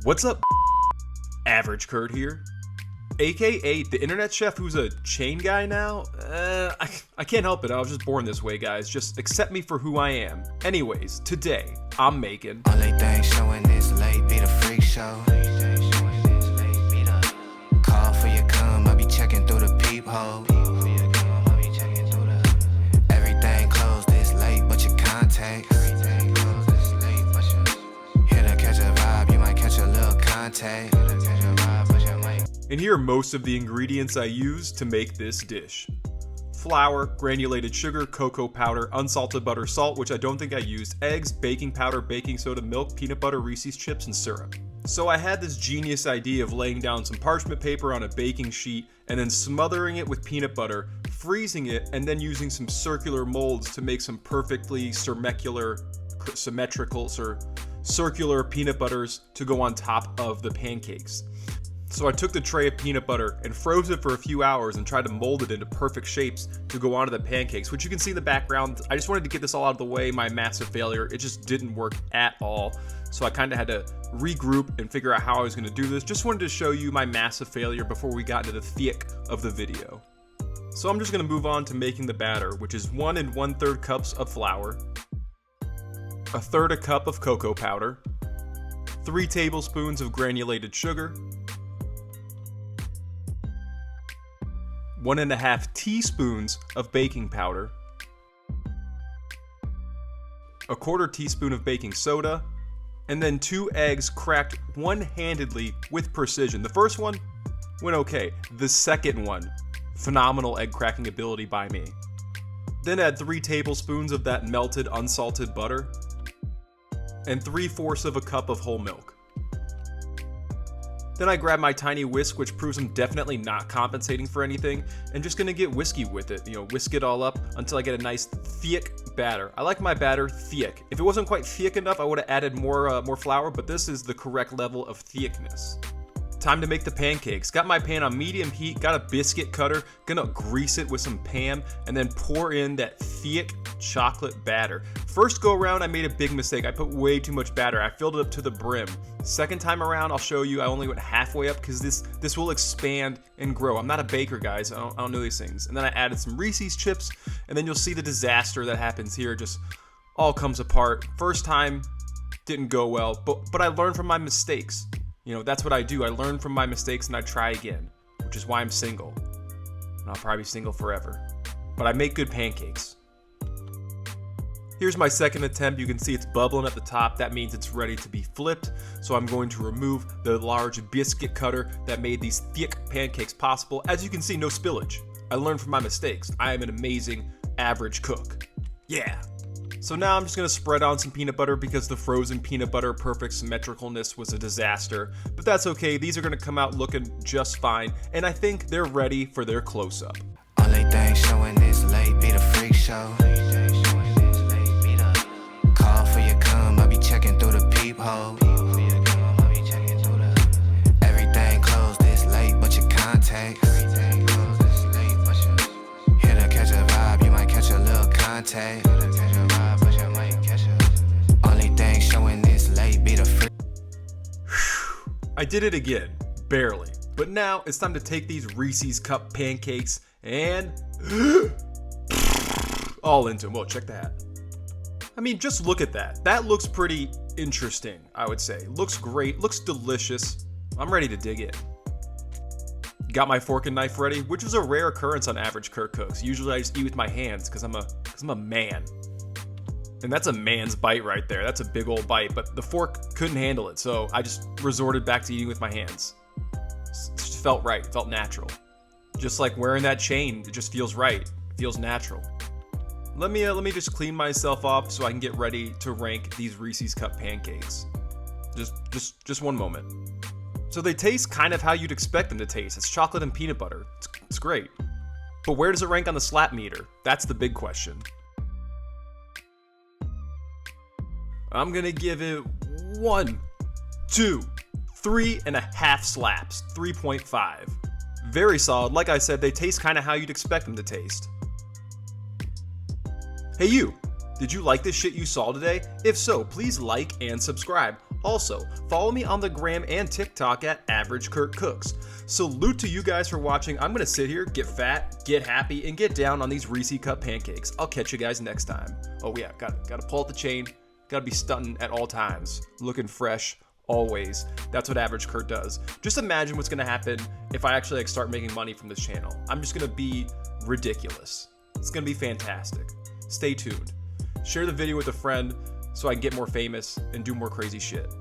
What's up, Average Kurt here, aka the internet chef who's a chain guy now. I can't help it, I was just born this way, guys. Just accept me for who I am. Anyways, today I'm making only thing showing this late be the freak show. Call for your cum, I be checking through the peephole. Everything closed this late but your contacts. Here to catch a vibe, you might catch a little contact. And here are most of the ingredients I use to make this dish. Flour, granulated sugar, cocoa powder, unsalted butter, salt, which I don't think I used, eggs, baking powder, baking soda, milk, peanut butter, Reese's chips, and syrup. So I had this genius idea of laying down some parchment paper on a baking sheet and then smothering it with peanut butter, freezing it, and then using some circular molds to make some perfectly circular peanut butters to go on top of the pancakes. So I took the tray of peanut butter and froze it for a few hours and tried to mold it into perfect shapes to go onto the pancakes, which you can see in the background. I just wanted to get this all out of the way, my massive failure. It just didn't work at all. So I kind of had to regroup and figure out how I was going to do this. Just wanted to show you my massive failure before we got into the thick of the video. So I'm just going to move on to making the batter, which is 1 1/3 cups of flour, 1/3 cup of cocoa powder, 3 tablespoons of granulated sugar, 1.5 teaspoons of baking powder, 1/4 teaspoon of baking soda, and then 2 eggs cracked one-handedly with precision. The first one went okay. The second one, phenomenal egg cracking ability by me. Then add 3 tablespoons of that melted unsalted butter and 3/4 cup of whole milk. Then I grab my tiny whisk, which proves I'm definitely not compensating for anything, and just gonna get whiskey with it. Whisk it all up until I get a nice thick batter. I like my batter thick. If it wasn't quite thick enough, I would have added more flour, but this is the correct level of thickness. Time to make the pancakes. Got my pan on medium heat, got a biscuit cutter, gonna grease it with some Pam, and then pour in that thick chocolate batter. First go around, I made a big mistake. I put way too much batter. I filled it up to the brim. Second time around, I'll show you, I only went halfway up because this will expand and grow. I'm not a baker, guys. I don't know these things. And then I added some Reese's chips, and then you'll see the disaster that happens here. Just all comes apart. First time, didn't go well, but I learned from my mistakes. That's what I do. I learn from my mistakes and I try again, which is why I'm single. And I'll probably be single forever. But I make good pancakes. Here's my second attempt. You can see it's bubbling at the top. That means it's ready to be flipped. So I'm going to remove the large biscuit cutter that made these thick pancakes possible. As you can see, no spillage. I learned from my mistakes. I am an amazing average cook. Yeah. So now I'm just going to spread on some peanut butter because the frozen peanut butter perfect symmetricalness was a disaster. But that's okay, these are going to come out looking just fine, and I think they're ready for their close-up. Only thing showing this late be the freak show. Call for your cum, I be checking through the peephole. Everything closed this late but your contacts. Here to catch a vibe, you might catch a little contact. I did it again, barely. But now it's time to take these Reese's cup pancakes and all into them. Whoa, check that. I mean, just look at that. That looks pretty interesting, I would say. Looks great, looks delicious. I'm ready to dig in. Got my fork and knife ready, which is a rare occurrence on Average Kurt Cooks. Usually I just eat with my hands because I'm a man. And that's a man's bite right there. That's a big old bite, but the fork couldn't handle it, so I just resorted back to eating with my hands. It just felt right, felt natural. Just like wearing that chain, it just feels right, it feels natural. Let me just clean myself off so I can get ready to rank these Reese's cup pancakes. Just one moment. So they taste kind of how you'd expect them to taste. It's chocolate and peanut butter. It's great. But where does it rank on the slap meter? That's the big question. I'm gonna give it 1, 2, 3.5 slaps, 3.5. Very solid. Like I said, they taste kind of how you'd expect them to taste. Hey you, did you like this shit you saw today? If so, please like and subscribe. Also, follow me on the gram and TikTok at Average Kurt Cooks. Salute to you guys for watching. I'm gonna sit here, get fat, get happy, and get down on these Reese cup pancakes. I'll catch you guys next time. Oh yeah, gotta pull out the chain, gotta be stunting at all times, looking fresh always. That's what Average Kurt does. Just imagine what's gonna happen if I actually start making money from this channel. I'm just gonna be ridiculous. It's gonna be fantastic. Stay tuned. Share the video with a friend so I can get more famous and do more crazy shit.